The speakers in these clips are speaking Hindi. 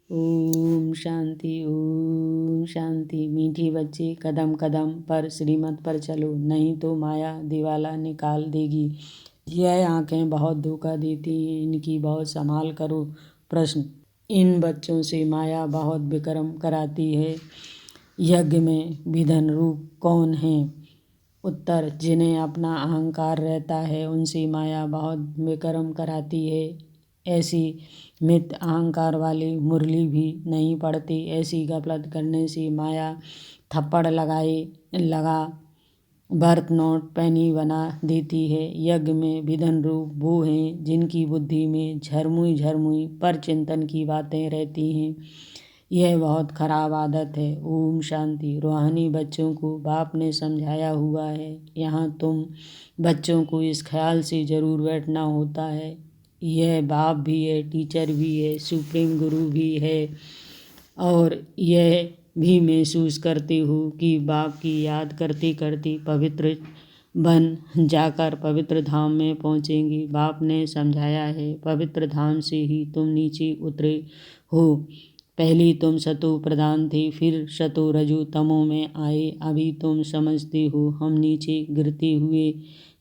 ओम शांति ओम शांति। मीठी बच्चे कदम कदम पर श्रीमत पर चलो, नहीं तो माया दिवाला निकाल देगी। यह आंखें बहुत धोखा देती हैं, इनकी बहुत संभाल करो। प्रश्न, इन बच्चों से माया बहुत विक्रम कराती है, यज्ञ में विधन रूप कौन है? उत्तर, जिन्हें अपना अहंकार रहता है उनसे माया बहुत विक्रम कराती है। ऐसी मित अहंकार वाले मुरली भी नहीं पढ़ते। ऐसी गफलत करने से माया थप्पड़ लगा बर्थ नोट पैनी बना देती है। यज्ञ में विधन रूप वो हैं जिनकी बुद्धि में झरमुई पर चिंतन की बातें रहती हैं। यह बहुत खराब आदत है। ओम शांति। रूहानी बच्चों को बाप ने समझाया हुआ है। यहाँ तुम बच्चों को इस ख्याल से ज़रूर बैठना होता है, यह बाप भी है, टीचर भी है, सुप्रीम गुरु भी है, और यह भी महसूस करते हो कि बाप की याद करते करते पवित्र बन जाकर पवित्र धाम में पहुँचेंगे। बाप ने समझाया है, पवित्र धाम से ही तुम नीचे उतरे हो। पहले तुम सतो प्रधान थे, फिर सतो रजो तमो में आए। अभी तुम समझते हो हम नीचे गिरते हुए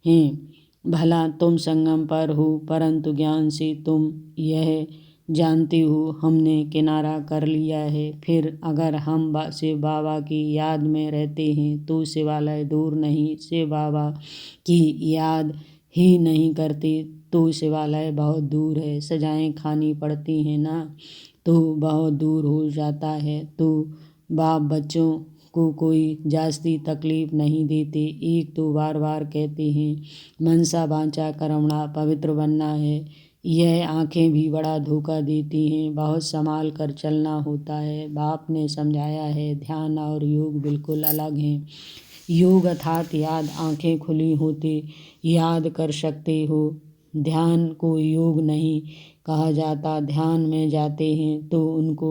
हैं। भला तुम संगम पर हो, परंतु ज्ञान से तुम यह जानते हो हमने किनारा कर लिया है। फिर अगर हम शिव बाबा की याद में रहते हैं तो शिवालय दूर नहीं। शिव बाबा की याद ही नहीं करते तो शिवालय बहुत दूर है। सजाएं खानी पड़ती हैं ना, तो बहुत दूर हो जाता है। तो बाप बच्चों को कोई जास्ती तकलीफ नहीं देते। एक तो बार बार कहते हैं मनसा वांचा कर्मणा पवित्र बनना है। यह आंखें भी बड़ा धोखा देती हैं, बहुत संभाल कर चलना होता है। बाप ने समझाया है ध्यान और योग बिल्कुल अलग हैं। योग अर्थात याद, आंखें खुली होते याद कर सकते हो। ध्यान को योग नहीं कहा जाता। ध्यान में जाते हैं तो उनको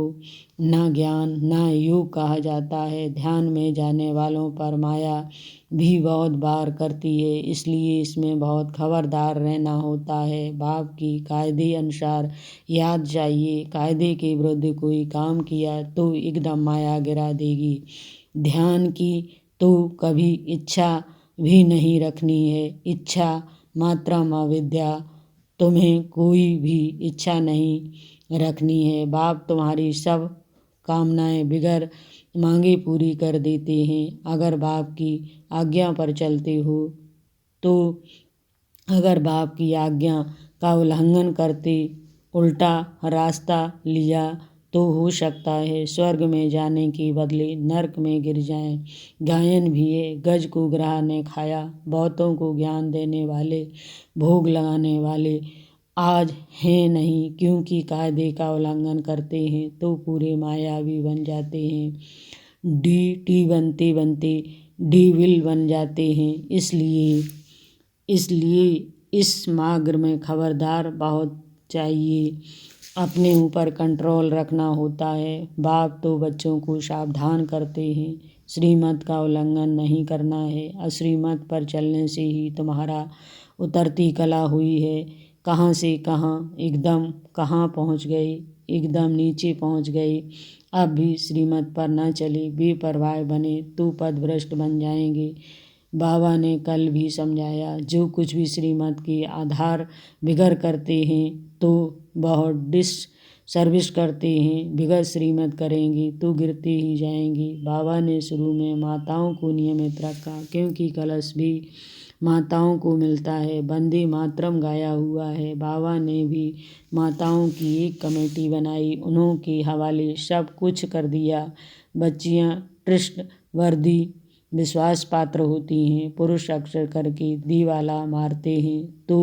ना ज्ञान ना योग कहा जाता है। ध्यान में जाने वालों पर माया भी बहुत बार करती है, इसलिए इसमें बहुत खबरदार रहना होता है। बाप की कायदे अनुसार याद चाहिए। कायदे के विरुद्ध कोई काम किया तो एकदम माया गिरा देगी। ध्यान की तो कभी इच्छा भी नहीं रखनी है। इच्छा मात्रम अविद्या। तुम्हें कोई भी इच्छा नहीं रखनी है। बाप तुम्हारी सब कामनाएं बिगर मांगे पूरी कर देते हैं, अगर बाप की आज्ञा पर चलते हो तो। अगर बाप की आज्ञा का उल्लंघन करते उल्टा रास्ता लिया तो हो सकता है स्वर्ग में जाने के बदले नरक में गिर जाएं। गायन भी है, गज को ग्राह ने खाया। बहुतों को ज्ञान देने वाले, भोग लगाने वाले आज हैं नहीं, क्योंकि कायदे का उल्लंघन करते हैं तो पूरे मायावी बन जाते हैं। डी बनते बनते डेविल बन जाते हैं। इसलिए इस मार्ग में खबरदार बहुत चाहिए। अपने ऊपर कंट्रोल रखना होता है। बाप तो बच्चों को सावधान करते हैं, श्रीमत का उल्लंघन नहीं करना है। अश्रीमत पर चलने से ही तुम्हारा उतरती कला हुई है। कहाँ से कहाँ एकदम कहाँ पहुँच गए, एकदम नीचे पहुँच गए। अब भी श्रीमत पर न चले, बेपरवाह बने तो पथभ्रष्ट बन जाएंगे। बाबा ने कल भी समझाया, जो कुछ भी श्रीमत के आधार बिगड़ करते हैं तो बहुत सर्विस करते हैं। बिगड़ श्रीमत करेंगे तो गिरते ही जाएंगे। बाबा ने शुरू में माताओं को नियमित रखा, क्योंकि कलश भी माताओं को मिलता है। वंदे मातरम गाया हुआ है। बाबा ने भी माताओं की एक कमेटी बनाई, उन्होंने हवाले सब कुछ कर दिया। बच्चियां ट्रस्ट वर्दी विश्वास पात्र होती हैं। पुरुष अक्सर करके दीवाला मारते हैं तो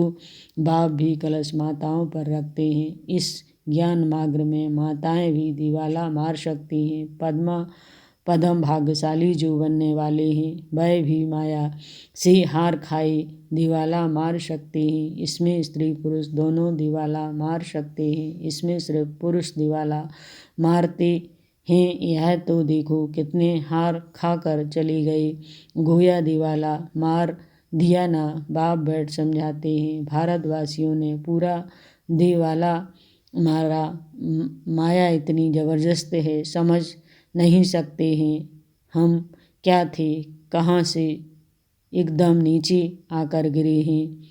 बाप भी कलश माताओं पर रखते हैं। इस ज्ञान मार्ग में माताएं भी दीवाला मार सकती हैं। पदम भाग्यशाली जो बनने वाले हैं वह भी माया से हार खाए दीवाला मार सकते हैं। इसमें स्त्री पुरुष दोनों दीवाला मार सकते हैं। इसमें सिर्फ पुरुष दीवाला मारते हैं। यह तो देखो कितने हार खाकर चले गए, गोया दीवाला मार दिया ना। बाप बैठ समझाते हैं, भारतवासियों ने पूरा दीवाला माया इतनी ज़बरदस्त है, समझ नहीं सकते हैं हम क्या थे, कहाँ से एकदम नीचे आकर गिरे हैं।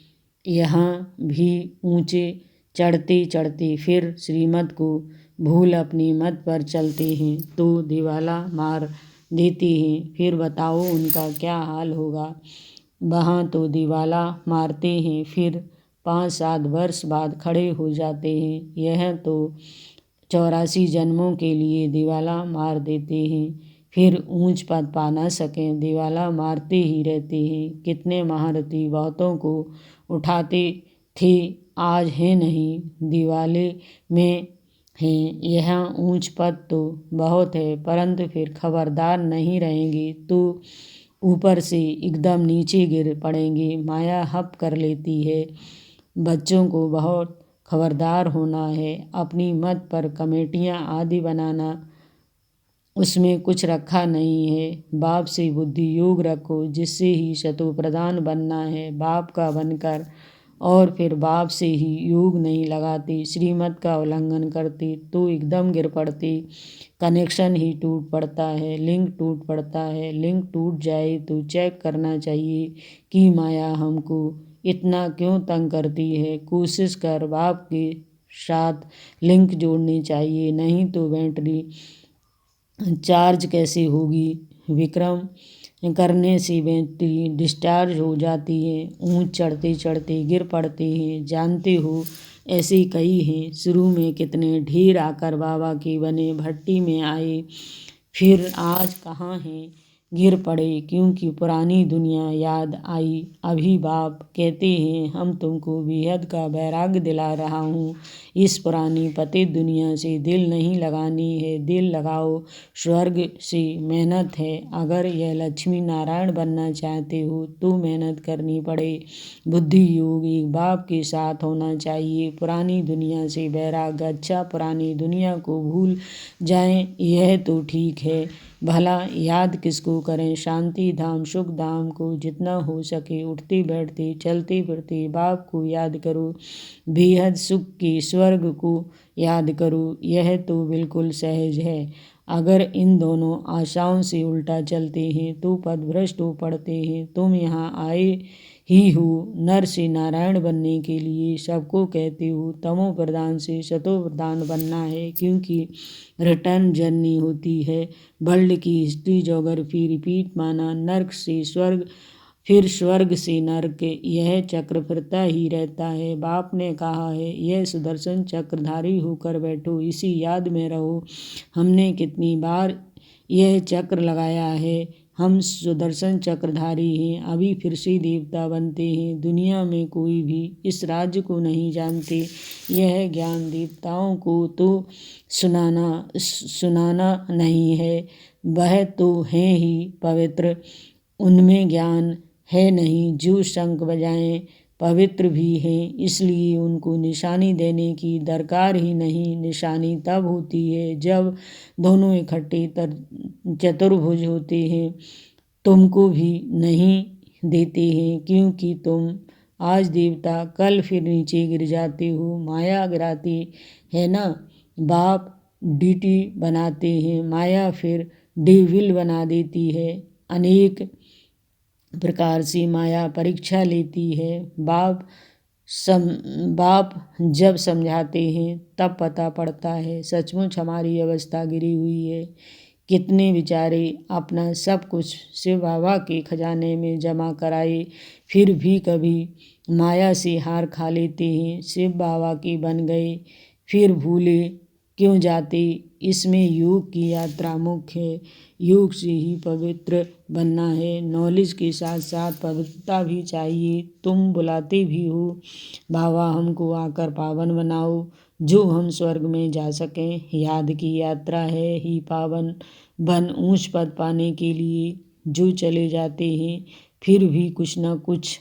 यहाँ भी ऊंचे चढ़ते चढ़ते फिर श्रीमत को भूल अपनी मत पर चलते हैं तो दिवाला मार देते हैं। फिर बताओ उनका क्या हाल होगा। वहाँ तो दिवाला मारते हैं, फिर 5-7 वर्ष बाद खड़े हो जाते हैं। यह तो 84 जन्मों के लिए दिवाला मार देते हैं, फिर ऊंच पद पा न सकें, दिवाला मारते ही रहते हैं। कितने महारथी बहुतों को उठाते थे, आज है नहीं, दिवाले में हैं। यहाँ ऊंच पद तो बहुत है, परंतु फिर खबरदार नहीं रहेंगे तो ऊपर से एकदम नीचे गिर पड़ेंगे। माया हप कर लेती है। बच्चों को बहुत खबरदार होना है। अपनी मत पर कमेटियाँ आदि बनाना, उसमें कुछ रखा नहीं है। बाप से बुद्धि योग रखो, जिससे ही शतुप्रधान बनना है। बाप का बनकर और फिर बाप से ही योग नहीं लगाते, श्रीमत का उल्लंघन करते तो एकदम गिर पड़ते। कनेक्शन ही टूट पड़ता है, लिंक टूट पड़ता है। लिंक टूट जाए तो चेक करना चाहिए कि माया हमको इतना क्यों तंग करती है। कोशिश कर बाप के साथ लिंक जोड़नी चाहिए, नहीं तो बैटरी चार्ज कैसे होगी। विक्रम करने से बैटरी डिस्चार्ज हो जाती है। ऊंच चढ़ते चढ़ते गिर पड़ते हैं, जानते हो ऐसे कई हैं। शुरू में कितने ढेर आकर बाबा के बने भट्टी में आए, फिर आज कहाँ हैं, गिर पड़े क्योंकि पुरानी दुनिया याद आई। अभी बाप कहते हैं हम तुमको बेहद का वैराग्य दिला रहा हूँ। इस पुरानी पतित दुनिया से दिल नहीं लगानी है, दिल लगाओ स्वर्ग से। मेहनत है, अगर यह लक्ष्मी नारायण बनना चाहते हो तो मेहनत करनी पड़े। बुद्धि योग एक बाप के साथ होना चाहिए। पुरानी दुनिया से वैराग्य, अच्छा पुरानी दुनिया को भूल जाएं, यह तो ठीक है। भला याद किसको करें, शांति धाम सुख धाम को जितना हो सके उठते बैठते चलते फिरते बाप को याद करो। बेहद सुख के स्वर्ग को याद करो, यह तो बिल्कुल सहज है। अगर इन दोनों आशाओं से उल्टा चलते हैं तो पथभ्रष्ट हो पड़ते हैं। तुम यहाँ आए ही हो नर से नारायण बनने के लिए, सबको कहते हो तमो प्रधान से सतो प्रधान बनना है, क्योंकि रिटर्न जर्नी होती है। वर्ल्ड की हिस्ट्री ज्योग्राफी रिपीट माना, नर्क से स्वर्ग फिर स्वर्ग से नर्क, यह चक्र फिरता ही रहता है। बाप ने कहा है यह सुदर्शन चक्रधारी होकर बैठो, इसी याद में रहो। हमने कितनी बार यह चक्र लगाया है, हम सुदर्शन चक्रधारी हैं, अभी फिर से देवता बनते हैं। दुनिया में कोई भी इस राज्य को नहीं जानते। यह ज्ञान देवताओं को तो सुनाना नहीं है, वह तो हैं ही पवित्र, उनमें ज्ञान है नहीं। जो शंख बजाएं पवित्र भी हैं, इसलिए उनको निशानी देने की दरकार ही नहीं। निशानी तब होती है जब दोनों इकट्ठे चतुर्भुज होते हैं। तुमको भी नहीं देते हैं, क्योंकि तुम आज देवता कल फिर नीचे गिर जाते हो। माया गिराती है ना, बाप डीटी बनाते हैं, माया फिर डेविल बना देती है। अनेक प्रकार से माया परीक्षा लेती है। बाप जब समझाते हैं तब पता पड़ता है सचमुच हमारी अवस्था गिरी हुई है। कितने बेचारे अपना सब कुछ शिव बाबा के खजाने में जमा कराए, फिर भी कभी माया से हार खा लेते हैं। शिव बाबा के बन गए, फिर भूले क्यों जाते। इसमें योग की यात्रा मुख्य है। योग से ही पवित्र बनना है। नॉलेज के साथ साथ पवित्रता भी चाहिए। तुम बुलाते भी हो बाबा हमको आकर पावन बनाओ, जो हम स्वर्ग में जा सकें। याद की यात्रा है ही पावन बन ऊंच पद पाने के लिए। जो चले जाते हैं फिर भी कुछ न कुछ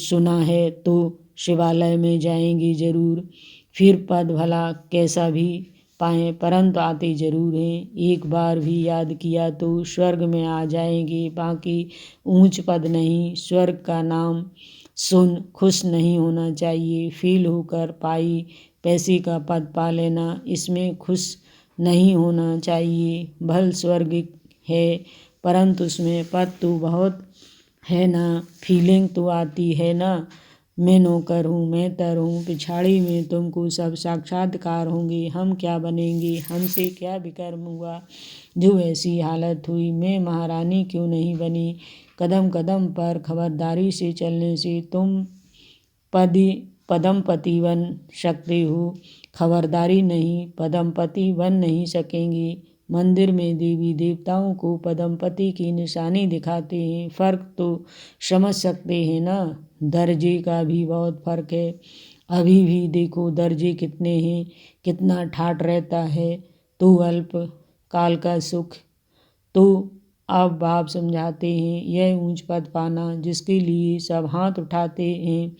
सुना है तो शिवालय में जाएंगे जरूर। फिर पद भला कैसा भी पाएं, परंतु आते जरूर हैं। एक बार भी याद किया तो स्वर्ग में आ जाएंगे। बाकी ऊंच पद नहीं, स्वर्ग का नाम सुन खुश नहीं होना चाहिए। फील होकर पाई पैसे का पद पा लेना, इसमें खुश नहीं होना चाहिए। भल स्वर्ग है परंतु उसमें पद तो बहुत है ना, फीलिंग तो आती है ना, मैं नौकर हूँ, मैं तर हूँ, पिछाड़ी में तुमको सब साक्षात्कार होंगे। हम क्या बनेंगे, हमसे क्या विकर्म हुआ जो ऐसी हालत हुई, मैं महारानी क्यों नहीं बनी। कदम कदम पर खबरदारी से चलने से तुम पदमपति बन सकते हो, खबरदारी नहीं पदमपति बन नहीं सकेंगे। मंदिर में देवी देवताओं को पदमपति की निशानी दिखाते हैं, फर्क तो समझ सकते हैं ना। दर्जे का भी बहुत फर्क है। अभी भी देखो दर्जे कितने हैं, कितना ठाट रहता है। तो अल्प काल का सुख। तो अब बाप समझाते हैं यह ऊंच पद पाना जिसके लिए सब हाथ उठाते हैं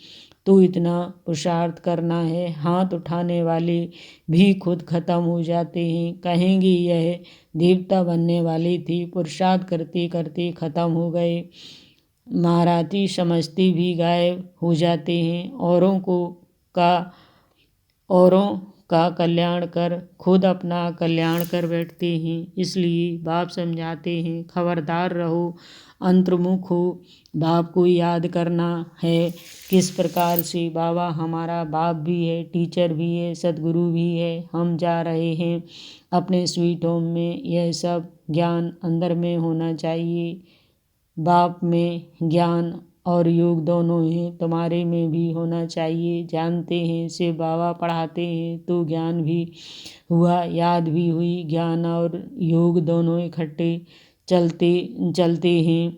तो इतना पुरुषार्थ करना है। हाथ उठाने वाले भी खुद खत्म हो जाते हैं, कहेंगे यह देवता बनने वाले थे, पुरुषार्थ करते करते खत्म हो गए। महाराती समझते भी गायब हो जाते हैं। औरों का कल्याण कर खुद अपना कल्याण कर बैठते हैं। इसलिए बाप समझाते हैं खबरदार रहो, अंतर्मुख हो। बाप को याद करना है किस प्रकार से बाबा हमारा बाप भी है, टीचर भी है, सदगुरु भी है। हम जा रहे हैं अपने स्वीट होम में, यह सब ज्ञान अंदर में होना चाहिए। बाप में ज्ञान और योग दोनों हैं, तुम्हारे में भी होना चाहिए। जानते हैं शिव बाबा पढ़ाते हैं तो ज्ञान भी हुआ, याद भी हुई। ज्ञान और योग दोनों इकट्ठे चलते हैं।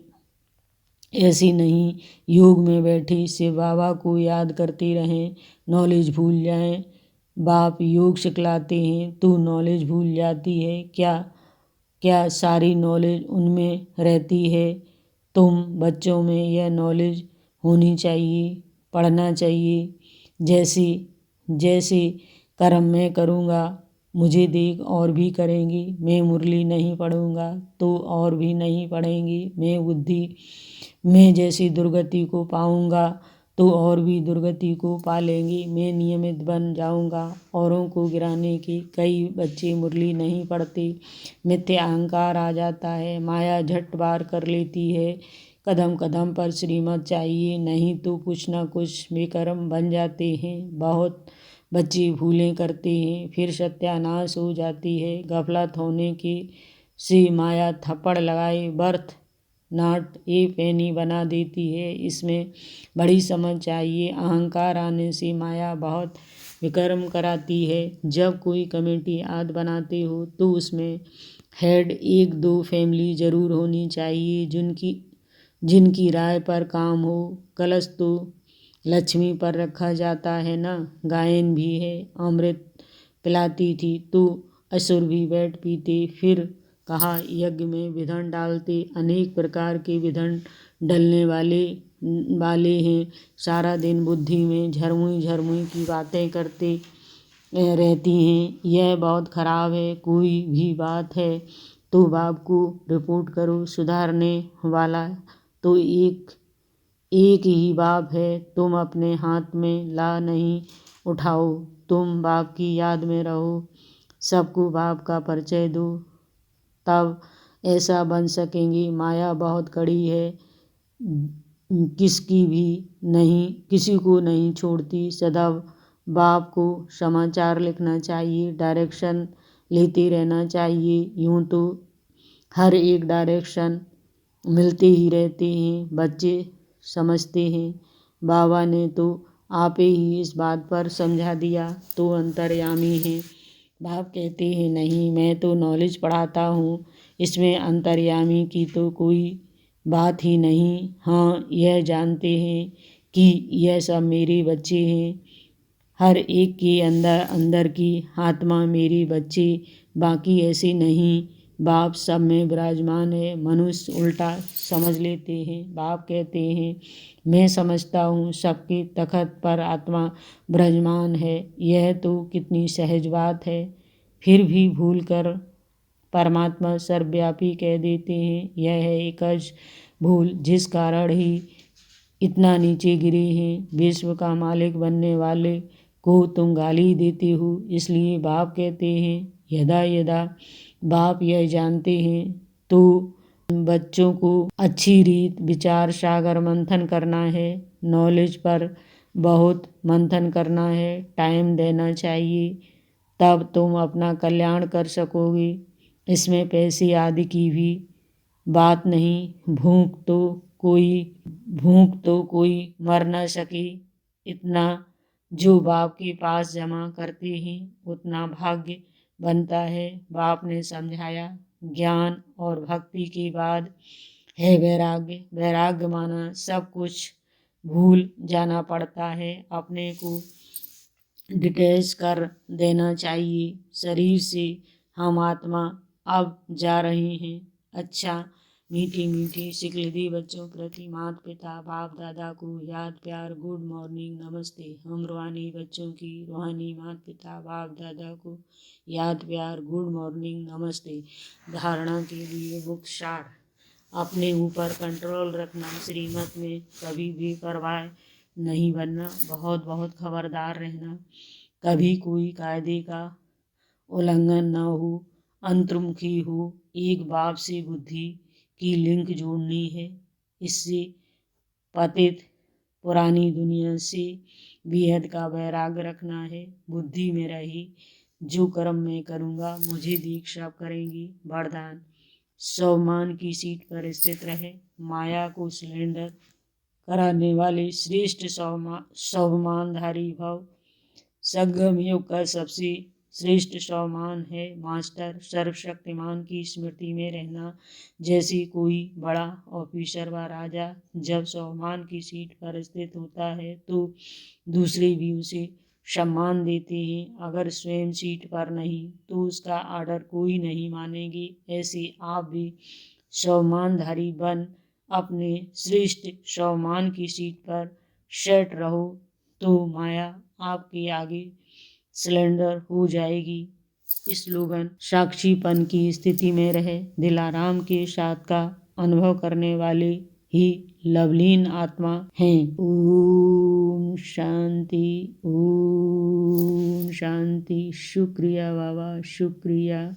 ऐसे नहीं योग में बैठे शिव बाबा को याद करते रहें, नॉलेज भूल जाएं। बाप योग सिखलाते हैं तो नॉलेज भूल जाती है। क्या सारी नॉलेज उनमें रहती है। तुम बच्चों में यह नॉलेज होनी चाहिए, पढ़ना चाहिए। जैसे कर्म मैं करूँगा मुझे देख और भी करेंगे। मैं मुरली नहीं पढ़ूँगा तो और भी नहीं पढ़ेंगे। मैं जैसी दुर्गति को पाऊँगा तो और भी दुर्गति को पा लेंगे। मैं नियमित बन जाऊँगा। औरों को गिराने के कई बच्चे मुरली नहीं पढ़ते, मिथ्या अहंकार आ जाता है, माया झट बार कर लेती है। कदम कदम पर श्रीमत चाहिए, नहीं तो कुछ न कुछ बेकर्म बन जाते हैं। बहुत बच्चे भूलें करते हैं, फिर सत्यानाश हो जाती है। गफलत होने के से माया थप्पड़ लगाए बर्थ नॉट ए पेनी बना देती है। इसमें बड़ी समझ चाहिए। अहंकार आने से माया बहुत विकर्म कराती है। जब कोई कमेटी आदि बनाते हो तो उसमें हेड 1-2 फैमिली जरूर होनी चाहिए जिनकी राय पर काम हो। कलश तो लक्ष्मी पर रखा जाता है ना। गायन भी है, अमृत पिलाती थी तो असुर भी बैठ पीते। फिर कहा यज्ञ में विधन डालते, अनेक प्रकार के विधन डलने वाले हैं। सारा दिन बुद्धि में झरमुई की बातें करते रहती हैं। यह बहुत खराब है। कोई भी बात है तो बाप को रिपोर्ट करो। सुधारने वाला तो एक ही बाप है। तुम अपने हाथ में ला नहीं उठाओ, तुम बाप की याद में रहो, सबको बाप का परिचय दो, तब ऐसा बन सकेंगे। माया बहुत कड़ी है, किसी को नहीं छोड़ती। सदैव बाप को समाचार लिखना चाहिए, डायरेक्शन लेते रहना चाहिए। यूँ तो हर एक डायरेक्शन मिलते ही रहते हैं। बच्चे समझते हैं। बाबा ने तो आपे ही इस बात पर समझा दिया तो अंतर्यामी हैं। बाप कहते हैं नहीं, मैं तो नॉलेज पढ़ाता हूँ, इसमें अंतर्यामी की तो कोई बात ही नहीं। हाँ, यह जानते हैं कि यह सब मेरे बच्चे हैं। हर एक के अंदर की आत्मा मेरे बच्चे, बाकी ऐसे नहीं। बाप सब में विराजमान है। मनुष्य उल्टा समझ लेते हैं। बाप कहते हैं मैं समझता हूँ सबके तखत पर आत्मा विराजमान है। यह तो कितनी सहज बात है, फिर भी भूल कर परमात्मा सर्वव्यापी कह देते हैं। यह है एकज भूल, जिस कारण ही इतना नीचे गिरे हैं। विश्व का मालिक बनने वाले को तुम गाली देते हो, इसलिए बाप कहते हैं यदा यदा बाप यह जानते हैं तो बच्चों को अच्छी रीत विचार सागर मंथन करना है, नॉलेज पर बहुत मंथन करना है, टाइम देना चाहिए, तब तुम अपना कल्याण कर सकोगे। इसमें पैसे आदि की भी बात नहीं। भूख तो कोई मर न सके, इतना जो बाप के पास जमा करते हैं उतना भाग्य बनता है। बाप ने समझाया ज्ञान और भक्ति के बाद है वैराग्य। वैराग्य माना सब कुछ भूल जाना पड़ता है, अपने को डिटैच कर देना चाहिए शरीर से। हम आत्मा अब जा रहे हैं। अच्छा, मीठी मीठी सिकलदी बच्चों प्रति माता पिता बाप दादा को याद प्यार गुड मॉर्निंग नमस्ते। हम रूहानी बच्चों की रूहानी माता पिता बाप दादा को याद प्यार गुड मॉर्निंग नमस्ते। धारणा के लिए मुख्य सार, अपने ऊपर कंट्रोल रखना, श्रीमत में कभी भी परवाह नहीं बनना, बहुत बहुत खबरदार रहना, कभी कोई कायदे का उल्लंघन न हो, अंतर्मुखी हो, एक बाप से बुद्धि की लिंक जोड़नी है। इससे पतित पुरानी दुनिया से बेहद का वैराग्य रखना है। बुद्धि में रही जो कर्म मैं करूँगा मुझे देख सब करेंगे। वरदान, स्वाभिमान की सीट पर स्थित रहे, माया को सिलेंडर कराने वाले श्रेष्ठ स्वाभिमानधारी भव। संगम युग का सबसे श्रेष्ठ स्वाभिमान है मास्टर सर्वशक्तिमान की स्मृति में रहना। जैसे कोई बड़ा ऑफिसर व राजा जब स्वाभिमान की सीट पर स्थित होता है तो दूसरे भी उसे सम्मान देते हैं। अगर स्वयं सीट पर नहीं तो उसका आर्डर कोई नहीं मानेगी। ऐसे आप भी स्वाभिमानधारी बन अपने श्रेष्ठ स्वाभिमान की सीट पर सेट रहो तो माया आपके आगे सिलेंडर हो जाएगी। स्लोगन, साक्षीपन की स्थिति में रहे, दिलाराम के साथ का अनुभव करने वाले ही लवलीन आत्मा हैं। ओम शांति, ओम शांति। शुक्रिया बाबा, शुक्रिया।